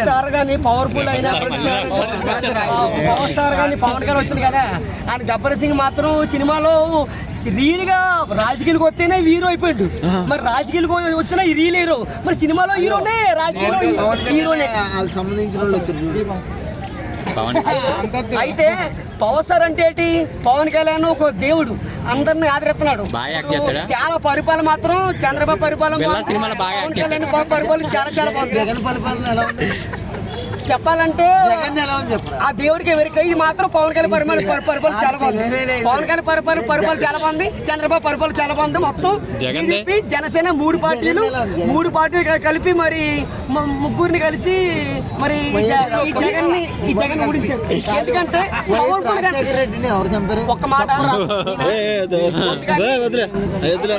Star గానీ powerful అయిన power star గానీ పవన్ గారు వచ్చింది కదా, ఆయన గబ్బర్ సింగ్ మాత్రం సినిమాలో రీల్ గా రాజకీయాలకు వస్తేనే హీరో అయిపోయాడు. మరి రాజకీయాలకు వచ్చినా ఈ రీల్ హీరో, మరి సినిమాలో హీరోనే, రాజకీయాల్లో హీరోనే సంబంధించిన వాళ్ళు వచ్చారు. అయితే పవర్ స్టార్ అంటే ఏంటి? పవన్ కళ్యాణ్ ఒక దేవుడు, అందరిని ఆదరిస్తున్నాడు. చాలా పరిపాలన మాత్రం చంద్రబాబు పరిపాలన, పవన్ కళ్యాణ్ పరిపాలన చాలా చాలా బాగుంది. జగన్ పరిపాలన ఎలా ఉంది చెప్పాలంటే ఆ దేవుడికి ఎవరికి ఇది మాత్రం పవన్ కళ్యాణ్ పరిపాలన చాలా బాగుంది. పవన్ కళ్యాణ్ పరిపాలన చాలా బాగుంది, చంద్రబాబు పరిపాలన చాలా బాగుంది. మొత్తం బీజేపీ జనసేన మూడు పార్టీలు కలిపి మరి ముగ్గురిని కలిసి మరి ఈ జగన్ గురించారు. ఎందుకంటే ఒక్క మాట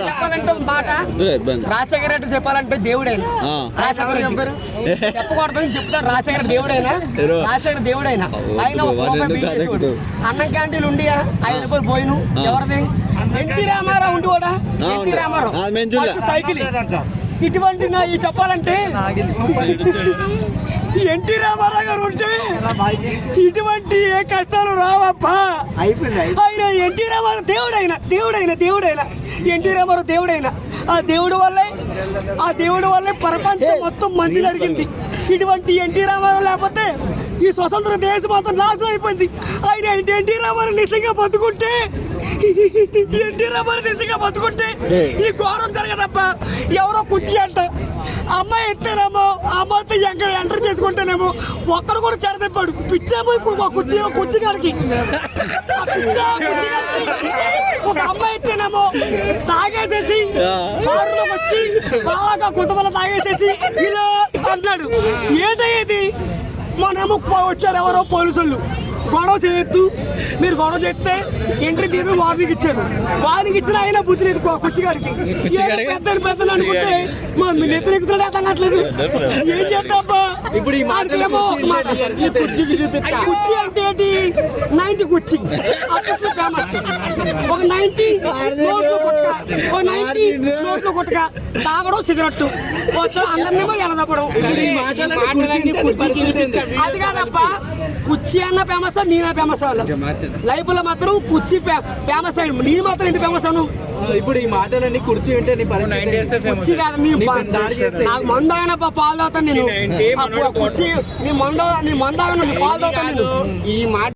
చెప్పాలంటే మాట రాజశేఖర రెడ్డి చెప్పాలంటే దేవుడైనా చెప్పకూడదు చెప్తారు. రాజశేఖర దేవుడైనా ఆయన అన్నం క్యాంటీన్లు ఉండి 5 రూపాయలు పోయిను. ఎవరిది? ఎన్టీ రామారావు ఉండి కూడా, ఎన్టీ రామారావు సైకిల్. ఇటువంటి చెప్పాలంటే ఎన్టీ రామారావు గారు ఉంటే ఇటువంటి ఏ కష్టాలు రావప్పా. ఆయన ఎన్టీ రామారావు దేవుడైనా ఎన్టీ రామారావు దేవుడైనా ఆ దేవుడి వల్లే ప్రపంచం మొత్తం మంచి జరిగింది. ఇటువంటి ఎన్టీ రామారావు లేకపోతే ఈ స్వతంత్ర దేశం మొత్తం నాశనం అయిపోయింది. ఆయన ఎన్టీ రామారావు నిజంగా బతుకుంటే ఈ ఘోరం జరగదప్ప. ఎవరో కుర్చీ అంట అమ్మాయి ఎత్తేనేమో, అమ్మాయితో ఎంటర్ చేసుకుంటేనేమో ఒక్కడు కూడా చెడదెప్పాడు. పిచ్చేమో కుర్చీ కాడికి ఒక అమ్మాయి ఎత్తేనేమో తాగేసేసి కారులోకి వచ్చి బాగా కొంతమంది తాగేసేసి ఇలా అంటున్నాడు. ఏంటయ్యేది? మొన్నేమో వచ్చారు ఎవరో పోలీసులు, గొడవ చేయొద్దు, మీరు గొడవ చేస్తే ఎంట్రీ తీరు వార్నింగ్ ఇచ్చారు. వార్నింగ్ ఇచ్చిన అయినా బుద్ధి లేదు కుర్చీగాడికి. పెద్ద అనుకుంటే మీ నెత్తులు ఎక్కుతున్నాడు అతనట్లేదు. ఏం చేద్దామా? ఇప్పుడు కుర్చీ అంటే ఏంటి? 90 కుర్చీ ఫేమస్. ఒక 90 నోట్లు కొట్టగా తాగడం సిగరెట్టు అందరినేమో ఎలదప్పడం. అది కాదప్పా, కుర్చీ అన్న ఫేమస్, నేనే ఫేమస్. లైఫ్ లో మాత్రం కుర్చీ ఫేమస్ అయ్యి నేను మాత్రం ఎందుకు ఫేమస్ అను? ఇప్పుడు ఈ మాటలన్నీ కుర్చీ అంటే కుర్చీ కాదు, నాకు మందు అయినా పాలు తాగుతాను నేను. కుర్చీ నీ మందు పాలు తాగుతాను నేను. ఈ మాట